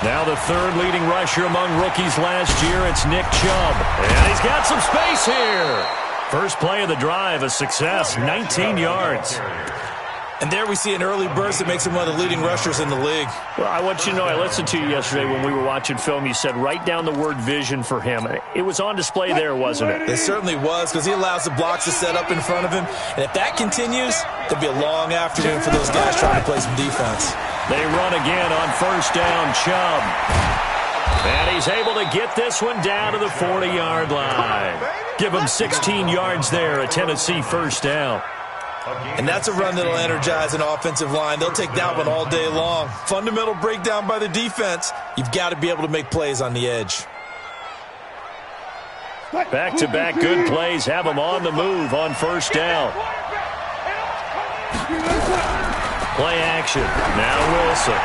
Now the third leading rusher among rookies last year, it's Nick Chubb. And he's got some space here. First play of the drive, a success, 19 yards. And there we see an early burst that makes him one of the leading rushers in the league. Well, I want you to know, I listened to you yesterday when we were watching film. You said write down the word vision for him. It was on display there, wasn't it? It certainly was, because he allows the blocks to set up in front of him. And if that continues, there'll be a long afternoon for those guys trying to play some defense. They run again on first down, Chubb. And he's able to get this one down to the 40-yard line. Give him 16 yards there, a Tennessee first down. And that's a run that'll energize an offensive line. They'll take that one all day long. Fundamental breakdown by the defense. You've got to be able to make plays on the edge. Back-to-back good plays have them on the move on first down. Play action. Now Wilson.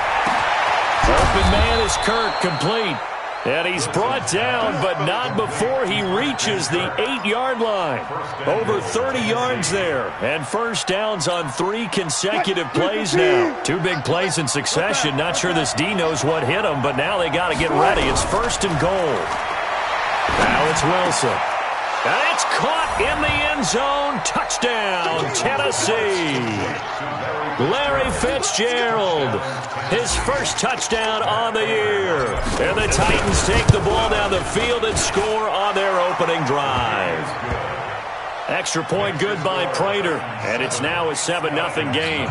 Open man is Kirk, complete. And he's brought down, but not before he reaches the 8-yard line. Over 30 yards there. And first downs on 3 consecutive plays now. 2 big plays in succession. Not sure this D knows what hit him, but now they got to get ready. It's first and goal. Now it's Wilson. And it's caught in the end zone. Touchdown, Tennessee. Larry Fitzgerald, his first touchdown on the year. And the Titans take the ball down the field and score on their opening drive. Extra point good by Prater, and it's now a 7-0 game.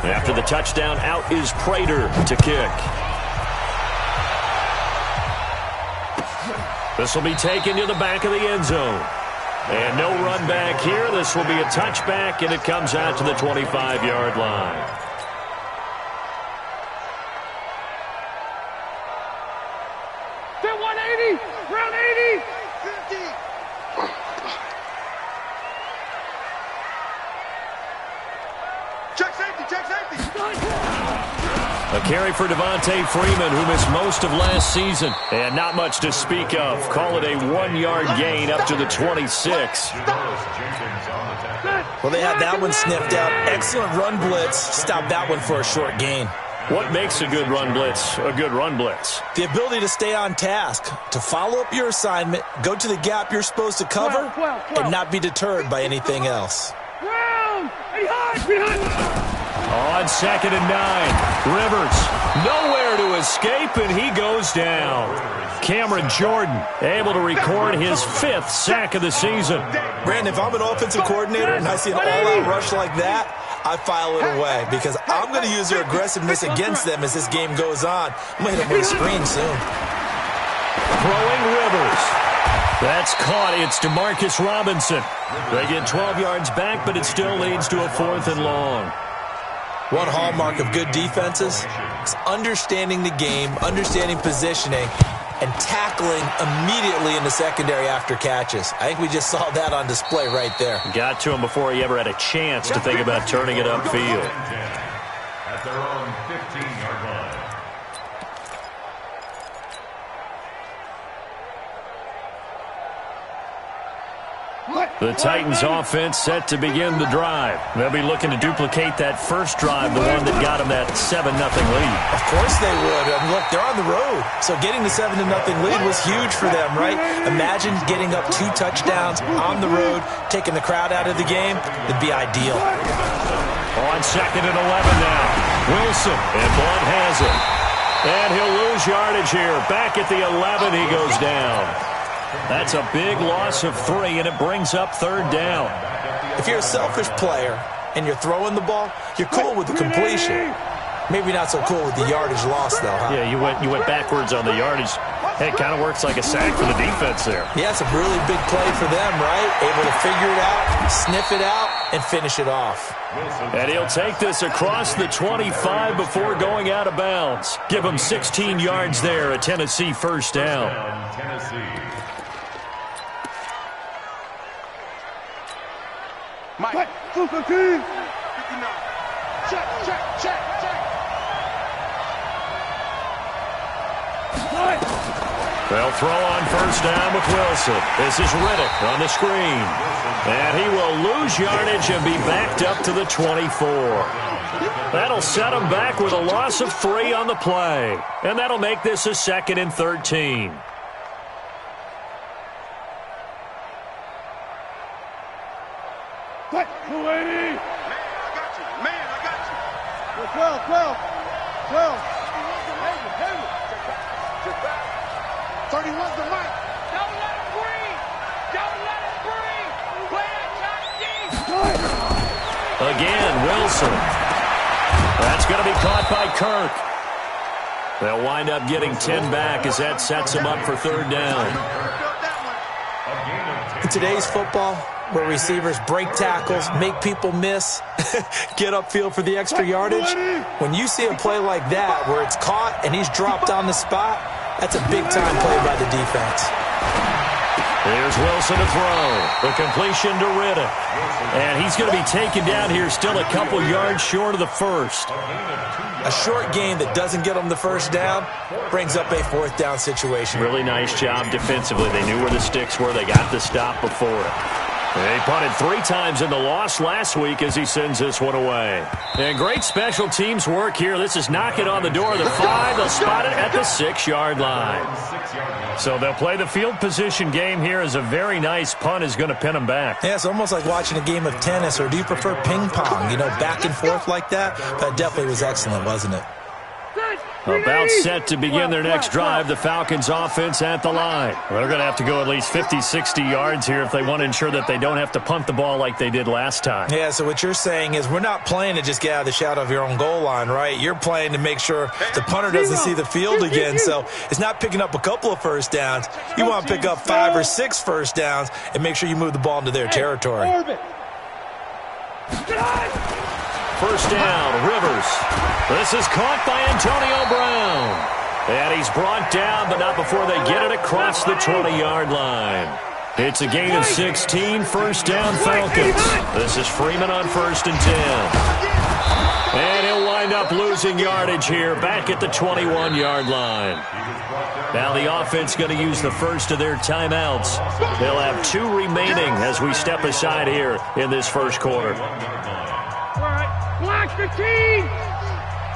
After the touchdown, out is Prater to kick. This will be taken to the back of the end zone. And no run back here. This will be a touchback, and it comes out to the 25-yard line. They're 180, round 80, 50. Check safety, check safety. A carry for Devontae Freeman, who missed most of last season. And not much to speak of. Call it a 1-yard gain up to the 26. Well, they had that one sniffed out. Excellent run blitz. Stop that one for a short gain. What makes a good run blitz a good run blitz? The ability to stay on task, to follow up your assignment, go to the gap you're supposed to cover, and not be deterred by anything else. On 2nd and 9, Rivers nowhere to escape, and he goes down. Cameron Jordan able to record his 5th sack of the season. Brandon, if I'm an offensive coordinator and I see an all-out rush like that, I file it away because I'm going to use their aggressiveness against them as this game goes on. I'm going to hit them with a screen soon. Throwing Rivers. That's caught. It's DeMarcus Robinson. They get 12 yards back, but it still leads to a 4th and long. One hallmark of good defenses is understanding the game, understanding positioning, and tackling immediately in the secondary after catches. I think we just saw that on display right there. Got to him before he ever had a chance to think about turning it upfield. At their own 15-yard line. The Titans offense set to begin the drive. They'll be looking to duplicate that first drive, the one that got them that 7-0 lead. Of course they would. I mean, look, they're on the road. So getting the 7-0 lead was huge for them, right? Imagine getting up 2 touchdowns on the road, taking the crowd out of the game. It'd be ideal. On 2nd and 11 now. Wilson, and Blunt has it. And he'll lose yardage here. Back at the 11, he goes down. That's a big loss of 3, and it brings up 3rd down. If you're a selfish player and you're throwing the ball, you're cool with the completion. Maybe not so cool with the yardage loss, though, huh? Yeah, you went backwards on the yardage. Hey, it kind of works like a sack for the defense there. Yeah, it's a really big play for them, right? Able to figure it out, sniff it out, and finish it off. And he'll take this across the 25 before going out of bounds. Give him 16 yards there, a Tennessee first down. Mike. Check. They'll throw on first down with Wilson. This is Riddick on the screen. And he will lose yardage and be backed up to the 24. That'll set him back with a loss of 3 on the play. And that'll make this a 2nd and 13. What? 280. Man, I got you. Man, I got you. 12, 12, 12. 31's the mic. Don't let him breathe. Don't let him breathe. Play it, Johnny. Again, Wilson. That's going to be caught by Kirk. They'll wind up getting 10 back as that sets them up for 3rd down. In today's football, where receivers break tackles, make people miss, get upfield for the extra yardage, when you see a play like that where it's caught and he's dropped on the spot, that's a big-time play by the defense. Here's Wilson to throw. The completion to Riddick. And he's going to be taken down here still a couple yards short of the first. A short gain that doesn't get them the first down brings up a 4th down situation. Really nice job defensively. They knew where the sticks were. They got the stop before it. They punted 3 times in the loss last week as he sends this one away. And great special teams work here. This is knocking on the door of the 5. They'll spot it at the 6-yard line. So they'll play the field position game here as a very nice punt is going to pin them back. Yeah, it's almost like watching a game of tennis, or do you prefer ping pong? You know, back and forth like that? That definitely was excellent, wasn't it? About set to begin their next drive, the Falcons offense at the line. They're going to have to go at least 50, 60 yards here if they want to ensure that they don't have to punt the ball like they did last time. Yeah, so what you're saying is we're not playing to just get out of the shadow of your own goal line, right? You're playing to make sure the punter doesn't see the field again. So it's not picking up a couple of first downs. You want to pick up 5 or 6 first downs and make sure you move the ball into their territory. First down, Rivers. This is caught by Antonio Brown. And he's brought down, but not before they get it across the 20-yard line. It's a gain of 16, first down Falcons. This is Freeman on 1st and 10. And he'll wind up losing yardage here, back at the 21-yard line. Now the offense going to use the first of their timeouts. They'll have 2 remaining as we step aside here in this first quarter. Black 15!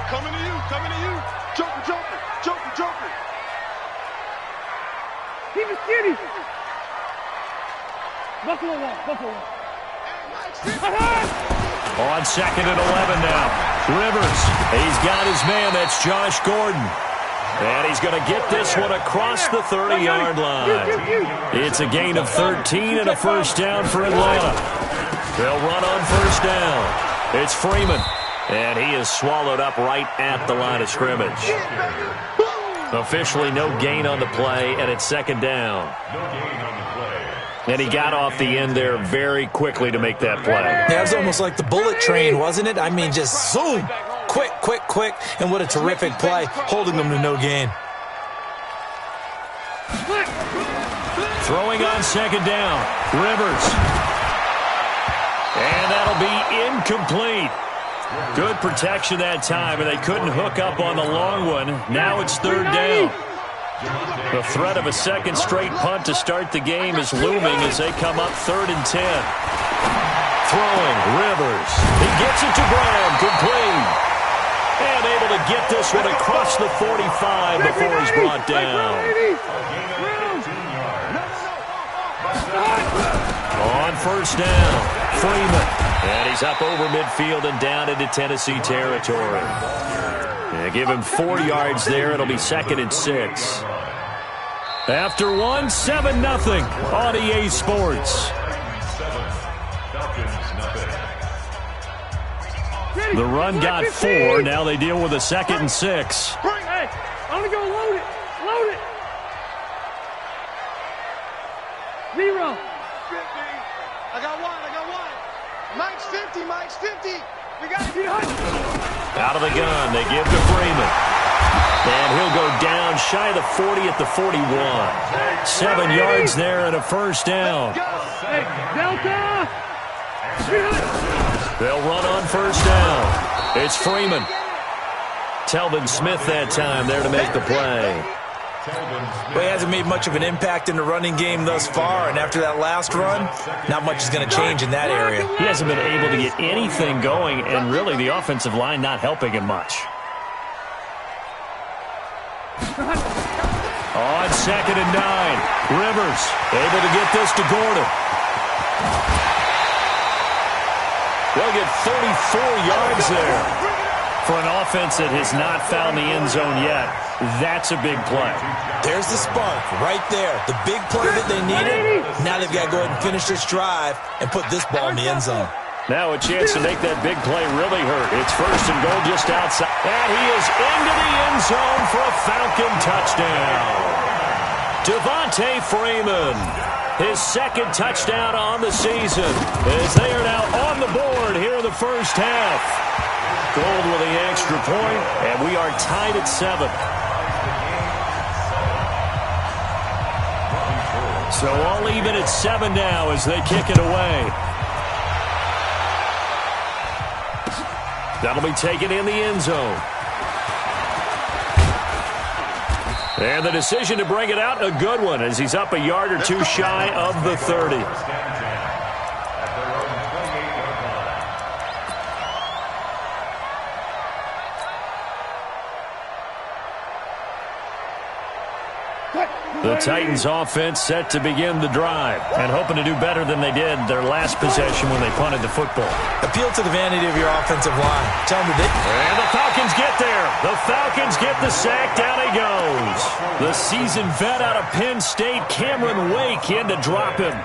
Coming to you, coming to you. Joker, Joker, Joker, Joker. Keep it skinny. Buffalo one, Buffalo one. On 2nd and 11 now. Rivers, he's got his man, that's Josh Gordon. And he's going to get this one across the 30-yard line. It's a gain of 13 and a first down for Atlanta. They'll run on first down. It's Freeman, and he is swallowed up right at the line of scrimmage. Officially no gain on the play, and it's 2nd down. And he got off the end there very quickly to make that play. Yeah, it was almost like the bullet train, wasn't it? I mean, just zoom, quick, quick, quick, and what a terrific play, holding them to no gain. Throwing on 2nd down, Rivers. And that'll be incomplete. Good protection that time, and they couldn't hook up on the long one. Now it's 3rd down. The threat of a 2nd straight punt to start the game is looming as they come up 3rd and 10. Throwing, Rivers. He gets it to Brown, complete. And able to get this one across the 45 before he's brought down. On first down, Freeman. And he's up over midfield and down into Tennessee territory. Yeah, give him 4 yards there. It'll be 2nd and 6. After 1, 7-0 on EA Sports. The run got 4. Now they deal with a 2nd and 6. Hey, I'm going to go load it. Load it. 0. 50. I got 1. Mike's 50. Mike's 50. We got to get Out of the gun, they give to Freeman. And he'll go down shy of the 40 at the 41. 7 yards there and a first down. Hey, Delta. They'll run on first down. It's Freeman. Telvin Smith that time there to make the play. Well, he hasn't made much of an impact in the running game thus far, and after that last run, not much is going to change in that area. He hasn't been able to get anything going, and really the offensive line not helping him much. On 2nd and 9, Rivers able to get this to Gordon. They'll get 34 yards there. For an offense that has not found the end zone yet, that's a big play. There's the spark right there. The big play that they needed. Now they've got to go ahead and finish this drive and put this ball in the end zone. Now a chance to make that big play really hurt. It's 1st and goal just outside. And he is into the end zone for a Falcon touchdown. Devontae Freeman, his 2nd touchdown on the season, as they are now on the board here in the first half. Gold with the extra point, and we are tied at 7. So all even at 7 now as they kick it away. That'll be taken in the end zone. And the decision to bring it out, a good one, as he's up a yard or two shy of the 30. The Titans offense set to begin the drive and hoping to do better than they did their last possession when they punted the football. Appeal to the vanity of your offensive line. Tell them that and the Falcons get there. The Falcons get the sack. Down he goes. The seasoned vet out of Penn State, Cameron Wake, in to drop him.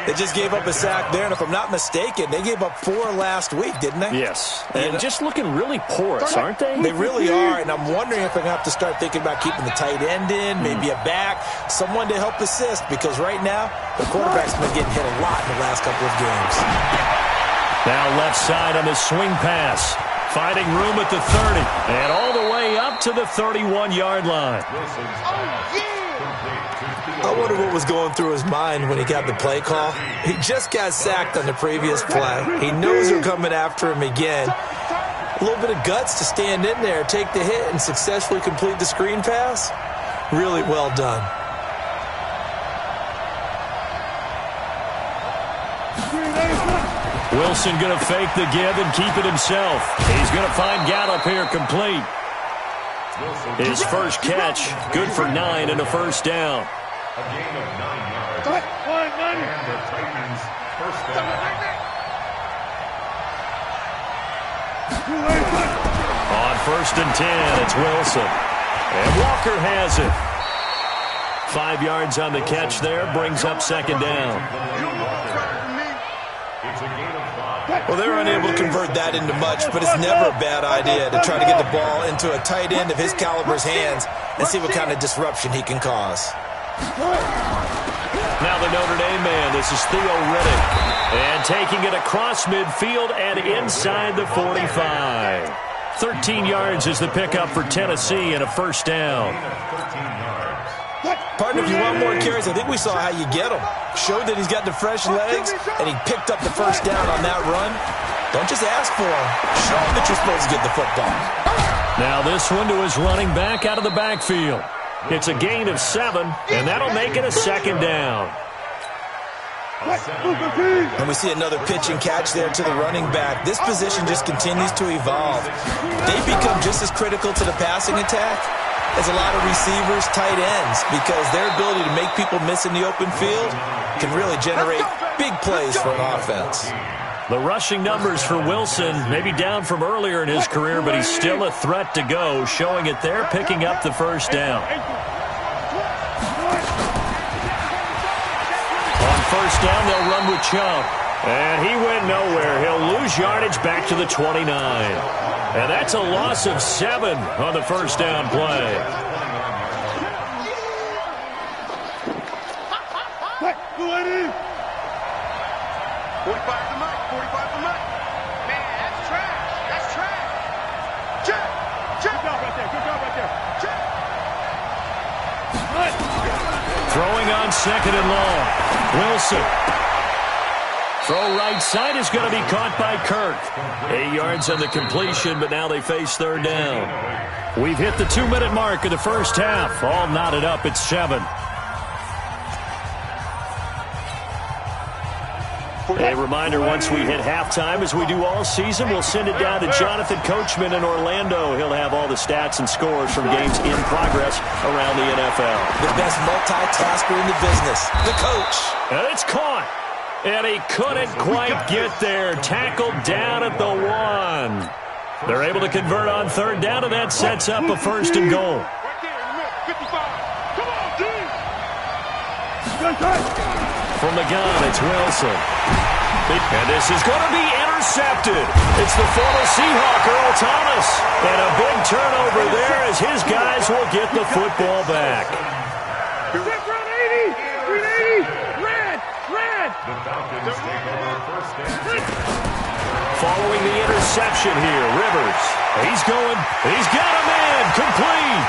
They just gave up a sack there, and if I'm not mistaken, they gave up 4 last week, didn't they? Yes. And just looking really porous, aren't they? They really are, and I'm wondering if I'm going to have to start thinking about keeping the tight end in, maybe a back, someone to help assist, because right now, the quarterback's been getting hit a lot in the last couple of games. Now left side on the swing pass. Finding room at the 30, and all the way up to the 31-yard line. I wonder what was going through his mind when he got the play call. He just got sacked on the previous play. He knows they're coming after him again. A little bit of guts to stand in there, take the hit, and successfully complete the screen pass. Really well done. Wilson going to fake the give and keep it himself. He's going to find Gallup here complete. His first catch, good for 9 and a first down. A gain of 9 yards. And the Titans first down. On 1st and 10, it's Wilson. And Walker has it. 5 yards on the catch there, brings up 2nd down. It's a gain of 5. Well, they're unable to convert that into much, but it's never a bad idea to try to get the ball into a tight end of his caliber's hands and see what kind of disruption he can cause. Now the Notre Dame man, this is Theo Riddick. And taking it across midfield and inside the 45. 13 yards is the pickup for Tennessee and a first down. Partner, if you want more carries, I think we saw how you get him. Showed that he's got the fresh legs, and he picked up the first down on that run. Don't just ask for him. Show him that you're supposed to get the football. Now this one to his running back out of the backfield. It's a gain of 7, and that'll make it a 2nd down. And we see another pitch and catch there to the running back. This position just continues to evolve. They become just as critical to the passing attack as a lot of receivers, tight ends, because their ability to make people miss in the open field can really generate big plays for an offense. The rushing numbers for Wilson maybe down from earlier in his career, but he's still a threat to go, showing it there, picking up the first down. On first down, they'll run with Chubb. And he went nowhere. He'll lose yardage back to the 29. And that's a loss of 7 on the first down play. Throwing on 2nd and long. Wilson. Throw right side is going to be caught by Kirk. 8 yards on the completion, but now they face third down. We've hit the 2-minute mark of the first half. All knotted up at 7. A reminder, once we hit halftime, as we do all season, we'll send it down to Jonathan Coachman in Orlando. He'll have all the stats and scores from games in progress around the NFL. The best multitasker in the business, the coach. And it's caught. And he couldn't quite get there. Tackled down at the 1. They're able to convert on third down, and that sets up a 1st and goal. Right there in the middle, 55. Come on, G. From the gun, it's Wilson. And this is going to be intercepted. It's the former Seahawk, Earl Thomas. And a big turnover there as his guys will get the football back. Run 80. 380. Red. The Falcons take over first down. Following the interception here, Rivers. He's going. He's got him in. Complete.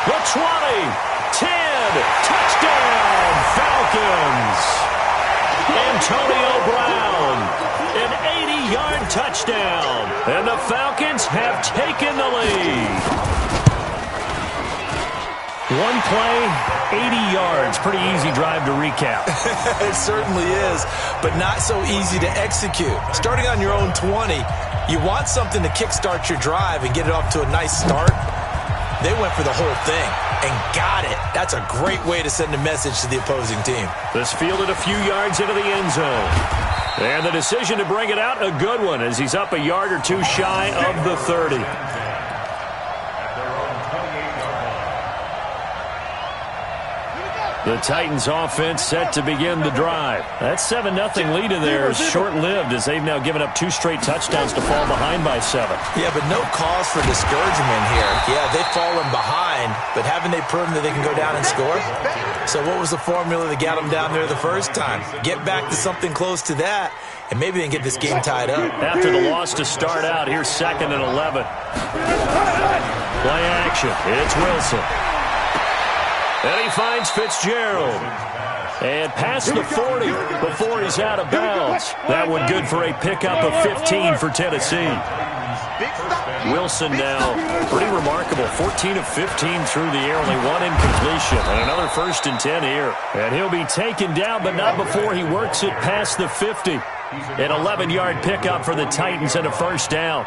The 20. 10. Touchdown, Falcons. Antonio Brown, an 80-yard touchdown, and the Falcons have taken the lead. One play, 80 yards. Pretty easy drive to recap. It certainly is, but not so easy to execute. Starting on your own 20, you want something to kickstart your drive and get it off to a nice start. They went for the whole thing and got it. That's a great way to send a message to the opposing team. This fielded a few yards into the end zone. And the decision to bring it out, a good one, as he's up a yard or two shy of the 30. The Titans offense set to begin the drive. That 7-0 lead in there is short-lived as they've now given up 2 straight touchdowns to fall behind by 7. Yeah, but no cause for discouragement here. Yeah, they've fallen behind, but haven't they proven that they can go down and score? So what was the formula that got them down there the first time? Get back to something close to that, and maybe they can get this game tied up. After the loss to start out, here's 2nd and 11. Play action. It's Wilson. And he finds Fitzgerald. And past the 40 before he's out of bounds. That one good for a pickup of 15 for Tennessee. Wilson now, pretty remarkable. 14 of 15 through the air, only 1 incompletion. And another 1st and 10 here. And he'll be taken down, but not before he works it past the 50. An 11-yard pickup for the Titans and a 1st down.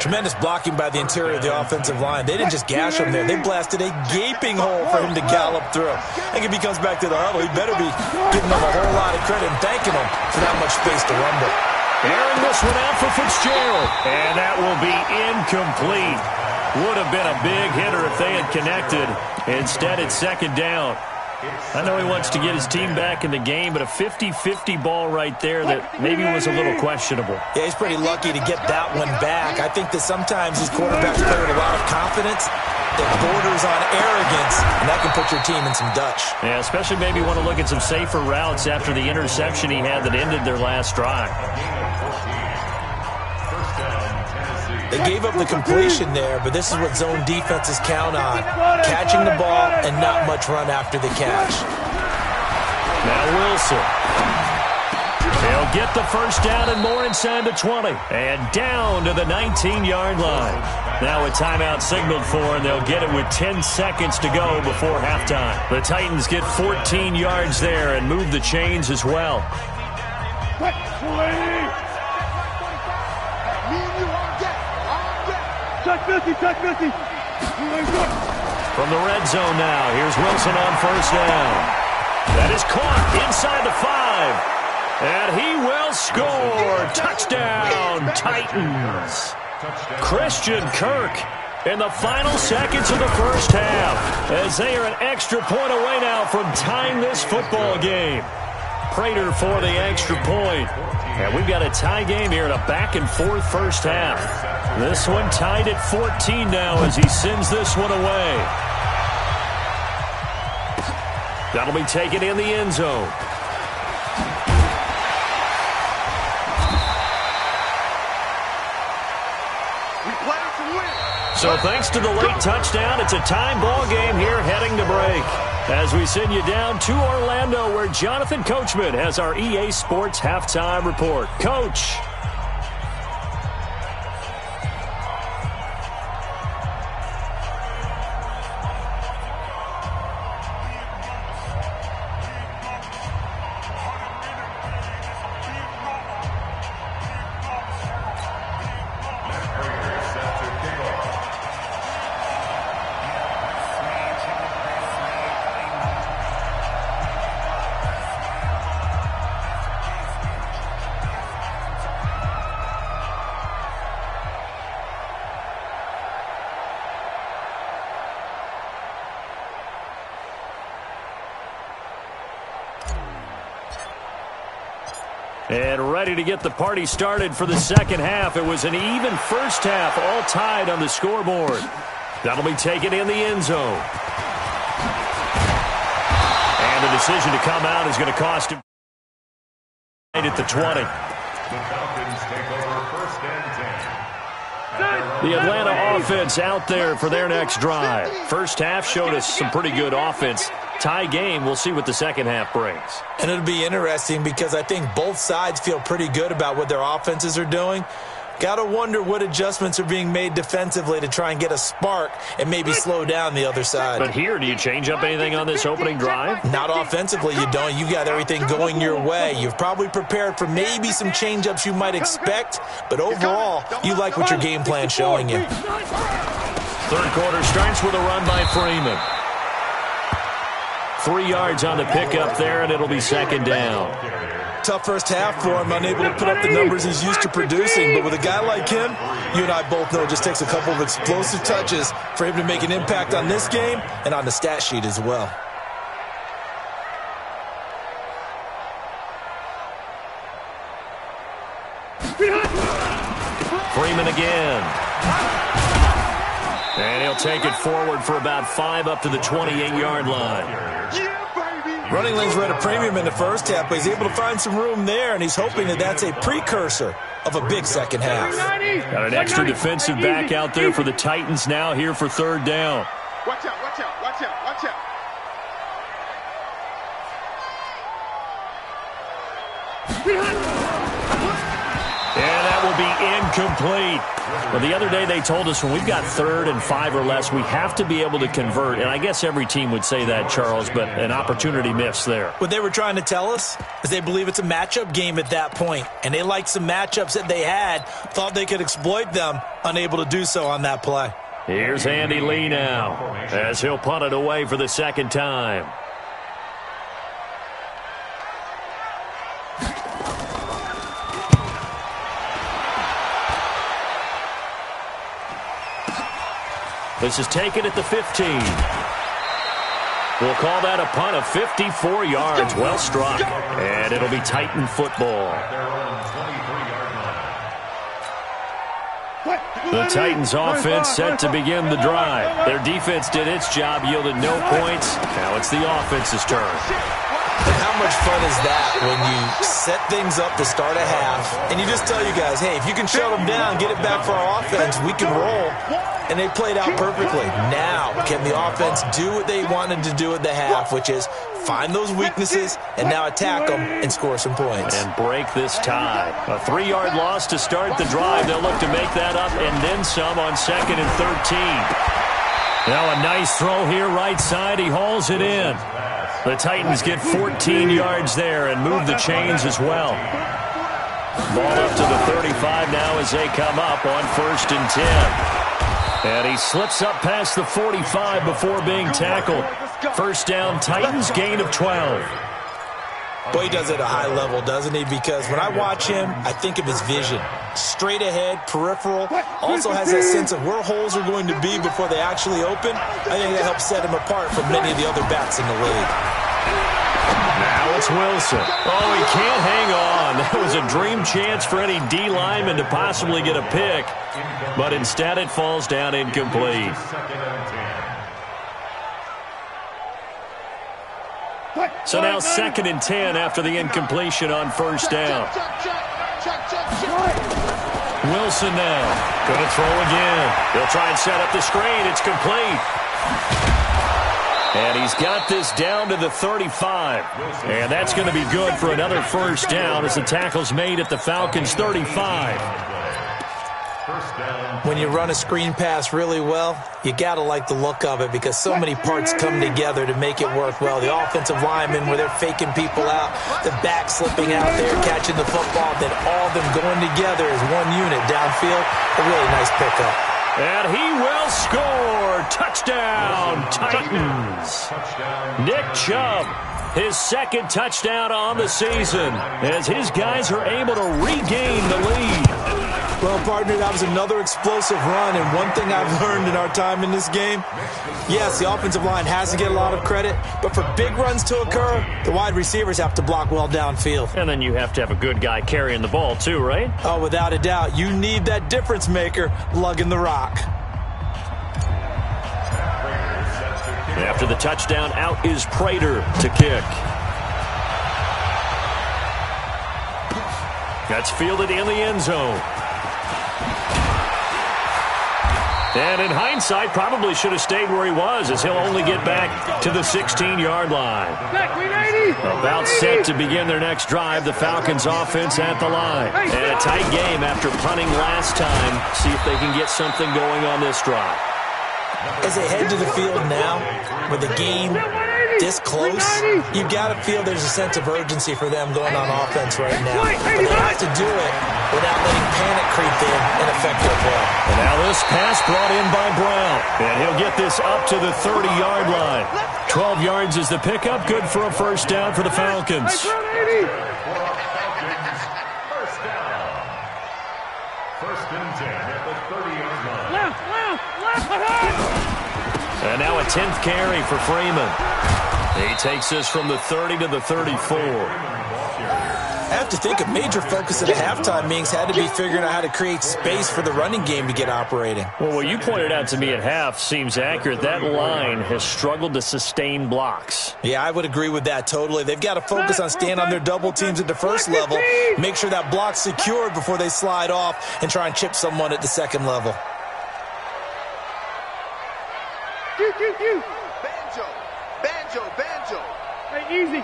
Tremendous blocking by the interior of the offensive line. They didn't just gash him there. They blasted a gaping hole for him to gallop through. I think if he comes back to the huddle, he better be giving them a whole lot of credit and thanking them for that much space to rumble. Airing this one out for Fitzgerald. And that will be incomplete. Would have been a big hitter if they had connected. Instead, it's 2nd down. I know he wants to get his team back in the game, but a 50-50 ball right there that maybe was a little questionable. Yeah, he's pretty lucky to get that one back. I think that sometimes these quarterbacks play with a lot of confidence that borders on arrogance, and that can put your team in some Dutch. Yeah, especially maybe want to look at some safer routes after the interception he had that ended their last drive. They gave up the completion there, but this is what zone defenses count on. Catching the ball and not much run after the catch. Now Wilson. He'll get the 1st down and more inside the 20. And down to the 19-yard line. Now a timeout signaled for, and they'll get it with 10 seconds to go before halftime. The Titans get 14 yards there and move the chains as well. Touch 50. From the red zone now, here's Wilson on 1st down. That is caught inside the 5. And he will score. Touchdown, Titans. Christian Kirk in the final seconds of the first half as they are an extra point away now from tying this football game. Prater for the extra point. And we've got a tie game here in a back-and-forth first half. This one tied at 14 now as he sends this one away. That'll be taken in the end zone. We play to win. So thanks to the late touchdown, it's a tie ball game here heading to break. As we send you down to Orlando, where Jonathan Coachman has our EA Sports Halftime Report. Coach. And ready to get the party started for the second half. It was an even first half, all tied on the scoreboard. That'll be taken in the end zone. And the decision to come out is going to cost him at the 20. The Falcons take over first and 10. The Atlanta offense out there for their next drive. First half showed us some pretty good offense. Tie game. We'll see what the second half brings. And it'll be interesting because I think both sides feel pretty good about what their offenses are doing. Got to wonder what adjustments are being made defensively to try and get a spark and maybe slow down the other side. But here, do you change up anything on this opening drive? Not offensively, you don't. You got everything going your way. You've probably prepared for maybe some change-ups you might expect, but overall, you like what your game plan's showing you. Third quarter starts with a run by Freeman. 3 yards on the pickup there, and it'll be second down. Tough first half for him, unable to put up the numbers he's used to producing. But with a guy like him, you and I both know it just takes a couple of explosive touches for him to make an impact on this game and on the stat sheet as well. Freeman again. And he'll take it forward for about 5 up to the 28-yard line. Running lanes were at a premium in the first half, but he's able to find some room there, and he's hoping that that's a precursor of a big second half. Got an extra defensive back out there for the Titans now here for third down. Watch out, watch out, watch out, watch out. And that will be incomplete. Well, the other day they told us when we've got 3rd and 5 or less, we have to be able to convert. And I guess every team would say that, Charles, but an opportunity missed there. What they were trying to tell us is they believe it's a matchup game at that point. And they liked some matchups that they had, thought they could exploit them, unable to do so on that play. Here's Andy Lee now as he'll punt it away for the second time. This is taken at the 15. We'll call that a punt of 54 yards. Well struck. And it'll be Titan football. The Titans offense set to begin the drive. Their defense did its job, yielded no points. Now it's the offense's turn. And how much fun is that when you set things up to start a half and you just tell you guys, hey, if you can shut them down, get it back for our offense, we can roll. And they played out perfectly. Now, can the offense do what they wanted to do at the half, which is find those weaknesses and now attack them and score some points. And break this tie. A 3-yard loss to start the drive. They'll look to make that up and then some on 2nd and 13. Now a nice throw here right side. He hauls it in. The Titans get 14 yards there and move the chains as well. Ball up to the 35 now as they come up on 1st and 10. And he slips up past the 45 before being tackled. First down, Titans, gain of 12. Boy, he does it at a high level, doesn't he? Because when I watch him, I think of his vision. Straight ahead, peripheral. Also has that sense of where holes are going to be before they actually open. I think that helps set him apart from many of the other backs in the league. Now it's Wilson. Oh, he can't hang on. That was a dream chance for any D lineman to possibly get a pick. But instead it falls down incomplete. So now 2nd and 10 after the incompletion on 1st down. Wilson now. Going to throw again. They'll try and set up the screen. It's complete. And he's got this down to the 35. And that's going to be good for another first down as the tackle's made at the Falcons' 35. When you run a screen pass really well, you got to like the look of it because so many parts come together to make it work well. The offensive linemen, where they're faking people out, the back slipping out there, catching the football, then all of them going together as one unit downfield. A really nice pickup. And he will score. Touchdown, Titans. Nick Chubb, his second touchdown on the season as his guys are able to regain the lead. Well, partner, that was another explosive run, and one thing I've learned in our time in this game, yes, the offensive line has to get a lot of credit, but for big runs to occur, the wide receivers have to block well downfield. And then you have to have a good guy carrying the ball too, right? Oh, without a doubt. You need that difference maker lugging the rock. After the touchdown, out is Prater to kick. That's fielded in the end zone. And in hindsight, probably should have stayed where he was as he'll only get back to the 16-yard line. About set to begin their next drive, the Falcons offense at the line. And a tight game after punting last time. See if they can get something going on this drive. As they head to the field now, with the game this close, you've got to feel there's a sense of urgency for them going on offense right now. But they have to do it without letting panic creep in and affect their play. And now this pass brought in by Brown. And he'll get this up to the 30-yard line. 12 yards is the pickup. Good for a first down for the Falcons. First down. First and 10 at the 30-yard line. Left. And now a 10th carry for Freeman. He takes this from the 30 to the 34. I have to think a major focus at the halftime meetings had to be figuring out how to create space for the running game to get operating. Well, what you pointed out to me at half seems accurate. That line has struggled to sustain blocks. Yeah, I would agree with that totally. They've got to focus on staying on their double teams at the first level, make sure that block's secured before they slide off and try and chip someone at the second level. Banjo. Hey, easy.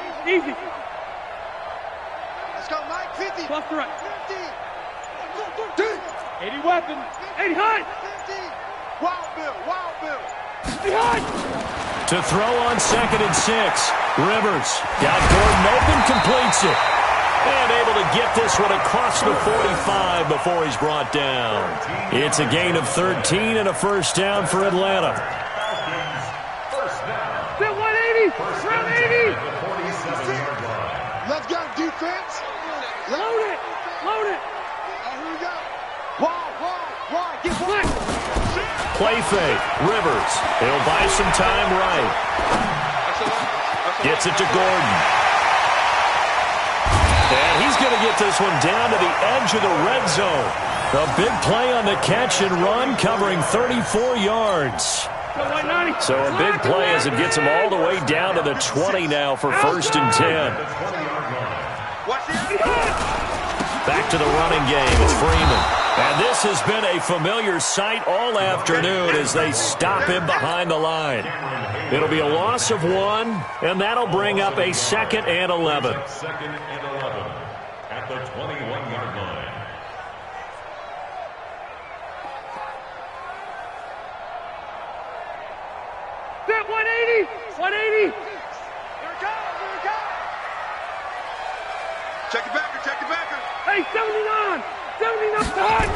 Let's go, Mike. 50. Left to right. 50. 80 weapon. 80 high. 50. Wild Bill. 80 high. To throw on 2nd and 6. Rivers got Gordon open, completes it. And able to get this one across the 45 before he's brought down. It's a gain of 13 and a first down for Atlanta. Still 180. Round 80. Let's go, defense. Load it. Here we go. Wide. Get wide. Play fake. Rivers. He'll buy some time right. Gets it to Gordon. And he's going to get this one down to the edge of the red zone. A big play on the catch and run, covering 34 yards. So a big play as it gets him all the way down to the 20 now for 1st and 10. Back to the running game. It's Freeman. And this has been a familiar sight all afternoon as they stop him behind the line. It'll be a loss of 1, and that'll bring up a 2nd and 11. Second and 11 at the 21-yard line. That 180. 180. Here it comes. Check it backer. Hey, 79. 79 high.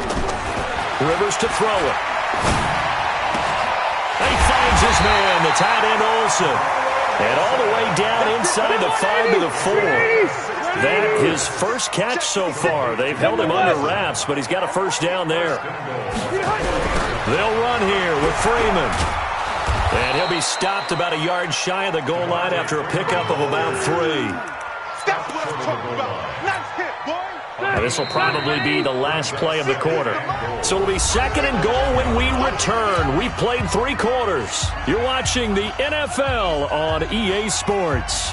Rivers to throw it. He finds his man, the tight end Olsen. And all the way down inside the 5 to the 4. That his first catch so far. They've held him under wraps, but he's got a first down there. They'll run here with Freeman. And he'll be stopped about a yard shy of the goal line after a pickup of about 3. That's what I'm talking about. Nice hit, boy. This will probably be the last play of the quarter. So it'll be 2nd and goal when we return. We've played 3 quarters. You're watching the NFL on EA Sports.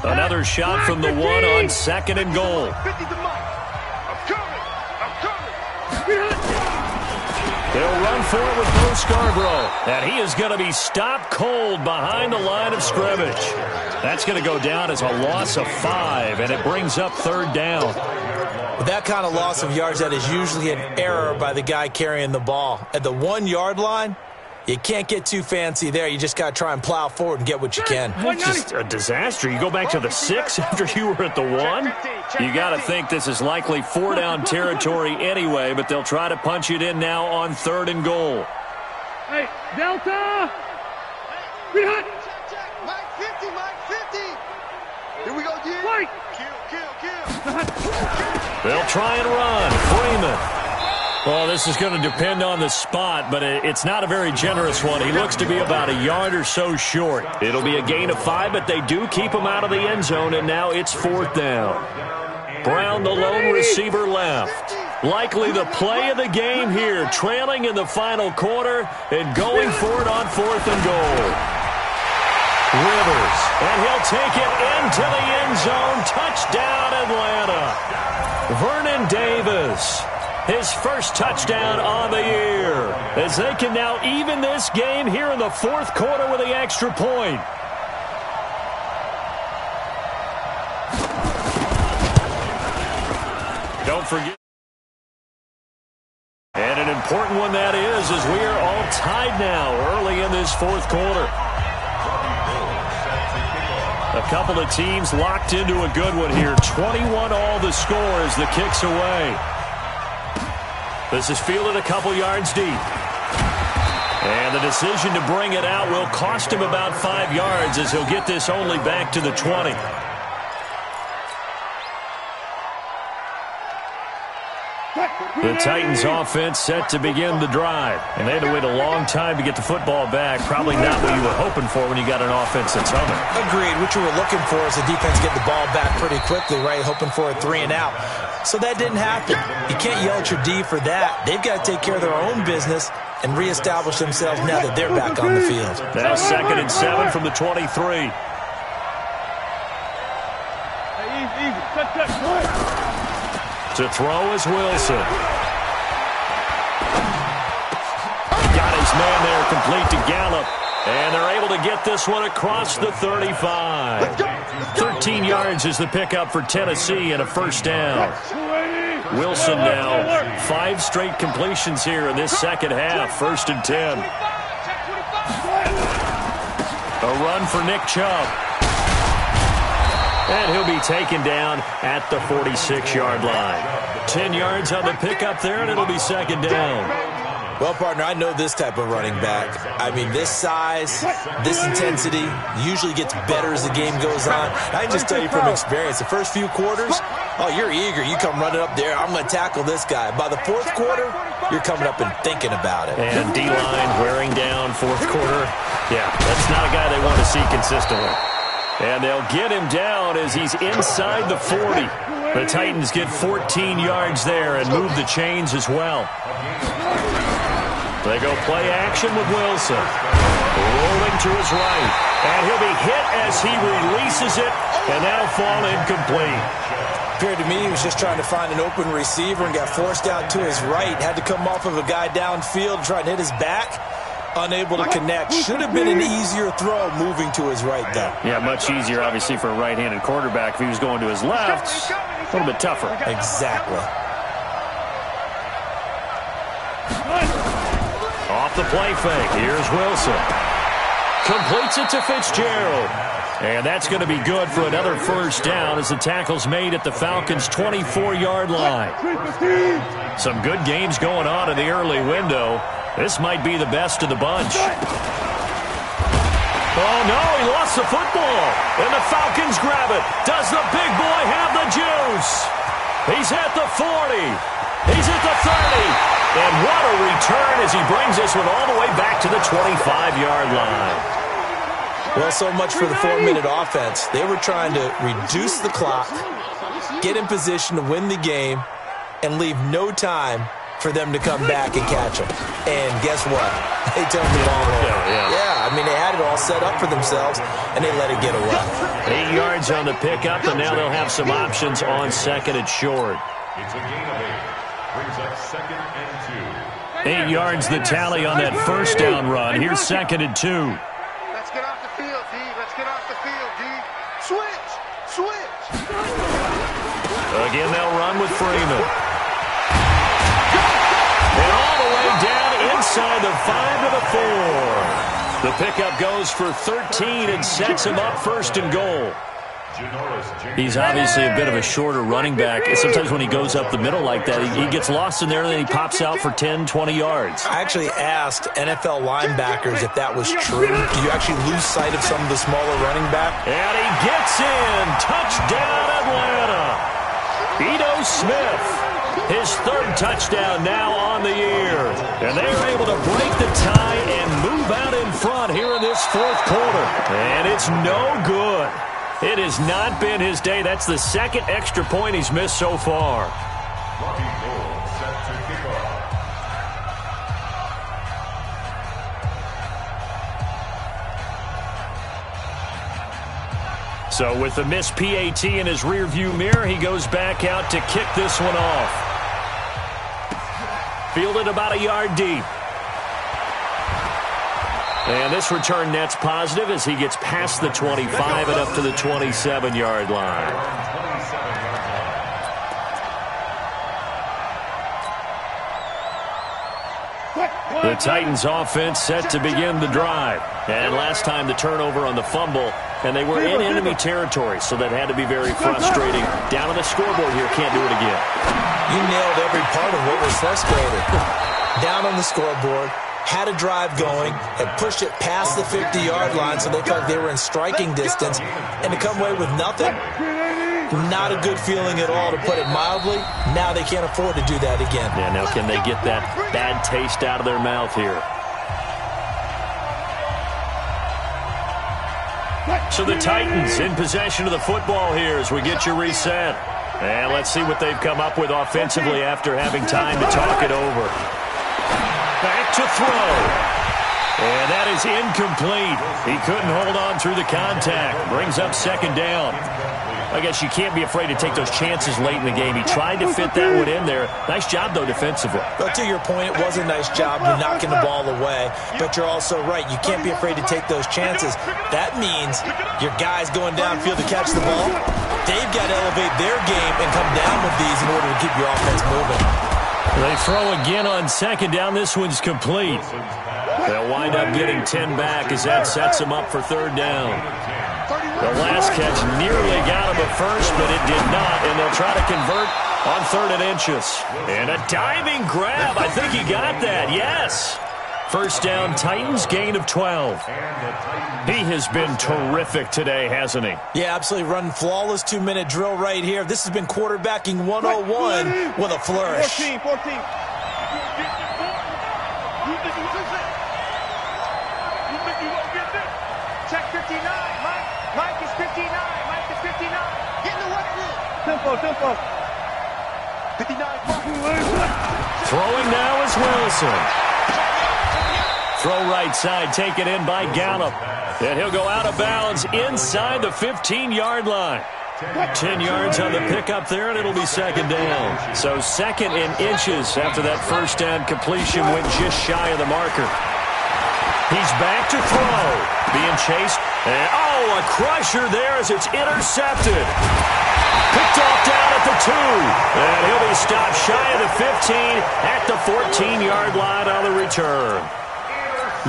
Another shot from the one on 2nd and goal. 50 to Mike. I'm coming. They'll run for it with Bo Scarborough. And he is going to be stopped cold behind the line of scrimmage. That's going to go down as a loss of 5, and it brings up 3rd down. With that kind of loss of yards, that is usually an error by the guy carrying the ball. At the 1-yard line, you can't get too fancy there. You just got to try and plow forward and get what you can. It's just a disaster. You go back to the 6 after you were at the 1. You got to think this is likely 4-down territory anyway, but they'll try to punch it in now on 3rd and goal. Hey, Delta! Behind! Check. Mike 50, Mike 50. Here we go, Jim. Mike! Kill. They'll try and run. Freeman. Well, this is going to depend on the spot, but it's not a very generous one. He looks to be about a yard or so short. It'll be a gain of 5, but they do keep him out of the end zone, and now it's 4th down. Brown, the lone receiver, left. Likely the play of the game here, trailing in the final quarter and going for it on 4th and goal. Rivers, and he'll take it into the end zone. Touchdown, Atlanta. Vernon Davis. His first touchdown on the year, as they can now even this game here in the 4th quarter with the extra point. Don't forget. And an important one that is, as we are all tied now early in this 4th quarter. A couple of teams locked into a good one here. 21 all the score as the kick's away. This is fielded a couple yards deep. And the decision to bring it out will cost him about 5 yards as he'll get this only back to the 20. The Titans offense set to begin the drive. And they had to wait a long time to get the football back. Probably not what you were hoping for when you got an offense that's humming. Agreed. What you were looking for is the defense get the ball back pretty quickly, right? Hoping for a 3 and out. So that didn't happen. You can't yell at your D for that. They've got to take care of their own business and reestablish themselves now that they're back on the field. Now 2nd and 7 from the 23. To throw is Wilson. Got his man there, complete to Gallup. And they're able to get this one across the 35. 13 yards is the pickup for Tennessee and a 1st down. Wilson now 5 straight completions here in this 2nd half. 1st and 10. A run for Nick Chubb. And he'll be taken down at the 46-yard line. 10 yards on the pickup there, and it'll be 2nd down. Well, partner, I know this type of running back. I mean, this size, this intensity usually gets better as the game goes on. I can just tell you from experience, the first few quarters, oh, you're eager. You come running up there, I'm going to tackle this guy. By the 4th quarter, you're coming up and thinking about it. And D-line wearing down 4th quarter. Yeah, that's not a guy they want to see consistently. And they'll get him down as he's inside the 40. The Titans get 14 yards there and move the chains as well. They go play action with Wilson. Rolling to his right. And he'll be hit as he releases it, and that'll fall incomplete. Appeared to me he was just trying to find an open receiver and got forced out to his right. Had to come off of a guy downfield, trying to hit his back. Unable to connect. Should have been an easier throw moving to his right, though. Yeah, much easier, obviously, for a right-handed quarterback. If he was going to his left, a little bit tougher. Exactly. Off the play fake. Here's Wilson. Completes it to Fitzgerald. And that's going to be good for another 1st down as the tackle's made at the Falcons' 24-yard line. Some good games going on in the early window. This might be the best of the bunch. Oh, no, he lost the football. And the Falcons grab it. Does the big boy have the juice? He's at the 40. He's at the 30. And what a return as he brings this one all the way back to the 25-yard line. Well, so much for the 4-minute offense. They were trying to reduce the clock, get in position to win the game, and leave no time for them to come back and catch them. And guess what? They turned the ball over. Yeah, I I mean, they had it all set up for themselves, and they let it get away. 8 yards on the pickup, and now they'll have some options on second and short. It's a gain of 8. Brings up 2nd and 2. 8 yards the tally on that first down run. Here's 2nd and 2. Let's get off the field, D. Let's get off the field, D. Switch! Switch! Again, they'll run with Freeman. And all the way down inside the 5 to the 4. The pickup goes for 13 and sets him up 1st and goal. He's obviously a bit of a shorter running back. Sometimes when he goes up the middle like that, he gets lost in there, and then he pops out for 10, 20 yards. I actually asked NFL linebackers if that was true. Do you actually lose sight of some of the smaller running back? And he gets in. Touchdown, Atlanta. Ito Smith, his 3rd touchdown now on the year. And they are able to break the tie and move out in front here in this 4th quarter. And it's no good. It has not been his day. That's the 2nd extra point he's missed so far. Rocky Gold set to kick off. So with the missed PAT in his rearview mirror, he goes back out to kick this one off. Fielded about a yard deep. And this return net's positive as he gets past the 25 and up to the 27-yard line. The Titans offense set to begin the drive. And last time the turnover on the fumble, and they were in enemy territory, so that had to be very frustrating. Down on the scoreboard here, can't do it again. You nailed every part of what was frustrating. Down on the scoreboard, had a drive going, had pushed it past the 50-yard line so they felt like they were in striking distance, and to come away with nothing, not a good feeling at all, to put it mildly. Now they can't afford to do that again. Yeah, now can they get that bad taste out of their mouth here? So the Titans in possession of the football here as we get you reset. And let's see what they've come up with offensively after having time to talk it over. Back to throw. And that is incomplete. He couldn't hold on through the contact. Brings up 2nd down. I guess you can't be afraid to take those chances late in the game. He tried to fit that one in there. Nice job, though, defensively. But to your point, it was a nice job. You're knocking the ball away. But you're also right. You can't be afraid to take those chances. That means your guys going downfield to catch the ball, they've got to elevate their game and come down with these in order to keep your offense moving. They throw again on 2nd down. This one's complete. They'll wind up getting 10 back as that sets them up for 3rd down. The last catch nearly got him at first, but it did not, and they'll try to convert on 3rd and inches. And a diving grab. I think he got that. Yes. 1st down, Titans, gain of 12. He has been terrific today, hasn't he? Yeah, absolutely. Running flawless 2-minute drill right here. This has been quarterbacking 101 with a flourish. 14. Check 59. Mike is 59. Mike is 59. Get in the weight room. Tempo. 59. Throwing now is Wilson. Throw right side, taken in by Gallup. And he'll go out of bounds inside the 15-yard line. 10 yards on the pickup there, and it'll be 2nd down. So 2nd and inches after that 1st down completion went just shy of the marker. He's back to throw. Being chased. And, a crusher there as it's intercepted. Picked off down at the 2. And he'll be stopped shy of the 15 at the 14-yard line on the return.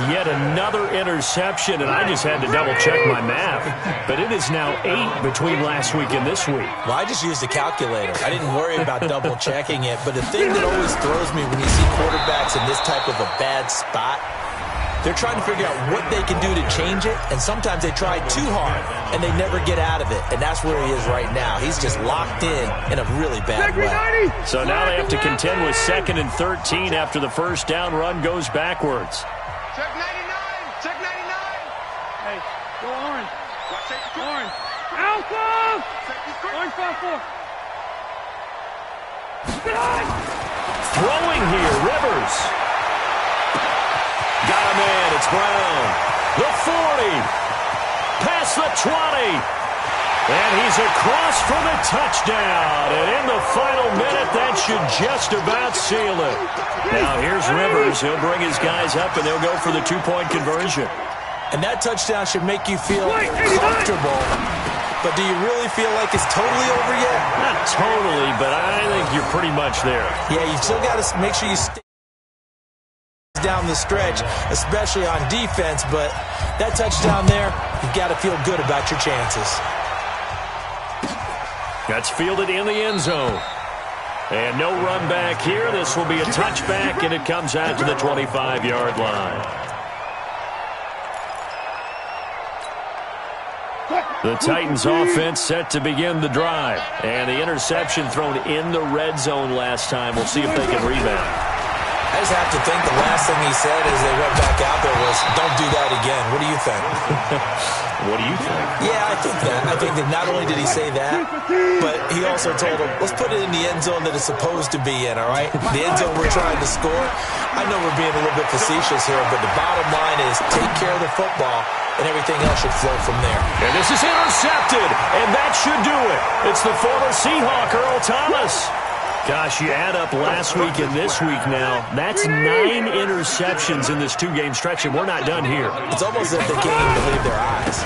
Yet another interception, and I just had to double-check my math. But it is now 8 between last week and this week. Well, I just used a calculator. I didn't worry about double-checking it. But the thing that always throws me when you see quarterbacks in this type of a bad spot, they're trying to figure out what they can do to change it, and sometimes they try too hard, and they never get out of it. And that's where he is right now. He's just locked in a really bad way. So now they have to contend with 2nd and 13 after the 1st down run goes backwards. Check 99. Check 99. Hey, go orange. Orange. Alpha! Orange 5-4. Throwing here, Rivers. Got him in. It's Brown. The 40. Past the 20. And he's across for the touchdown. And in the final minute, that should just about seal it. Now here's Rivers. He'll bring his guys up, and they'll go for the two-point conversion. And that touchdown should make you feel comfortable. But do you really feel like it's totally over yet? Not totally, but I think you're pretty much there. Yeah, you still got to make sure you stay down the stretch, especially on defense. But that touchdown there, you've got to feel good about your chances. That's fielded in the end zone. And no run back here. This will be a touchback, and it comes out to the 25-yard line. The Titans offense set to begin the drive. And the interception thrown in the red zone last time. We'll see if they can rebound. I just have to think the last thing he said as they went back out there was, don't do that again. What do you think? What do you think? Yeah, I think that. I think that not only did he say that, but he also told them, let's put it in the end zone that it's supposed to be in, all right? The end zone we're trying to score. I know we're being a little bit facetious here, but the bottom line is take care of the football, and everything else should flow from there. And this is intercepted, and that should do it. It's the former Seahawk, Earl Thomas. Gosh, you add up last week and this week now, that's 9 interceptions in this two-game stretch, and we're not done here. It's almost as if they can't even believe their eyes.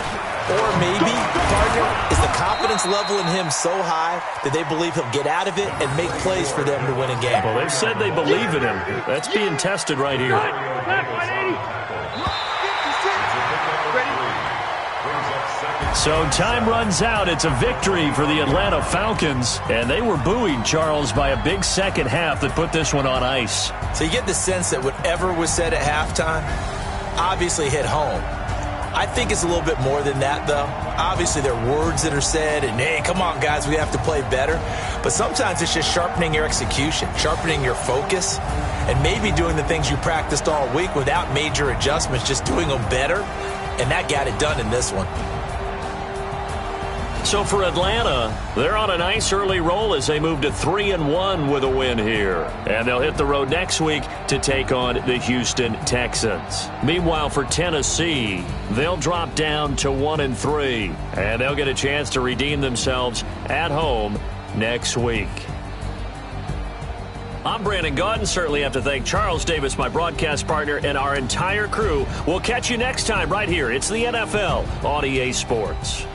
Or maybe, partner, is the confidence level in him so high that they believe he'll get out of it and make plays for them to win a game. Well, they've said they believe in him. That's being tested right here. So time runs out. It's a victory for the Atlanta Falcons. And they were buoyed, Charles, by a big second half that put this one on ice. So you get the sense that whatever was said at halftime obviously hit home. I think it's a little bit more than that, though. Obviously, there are words that are said, and, hey, come on, guys, we have to play better. But sometimes it's just sharpening your execution, sharpening your focus, and maybe doing the things you practiced all week without major adjustments, just doing them better. And that got it done in this one. So for Atlanta, they're on a nice early roll as they move to 3-1 with a win here. And they'll hit the road next week to take on the Houston Texans. Meanwhile, for Tennessee, they'll drop down to 1-3. And they'll get a chance to redeem themselves at home next week. I'm Brandon Gaudin. Certainly have to thank Charles Davis, my broadcast partner, and our entire crew. We'll catch you next time right here. It's the NFL on EA Sports.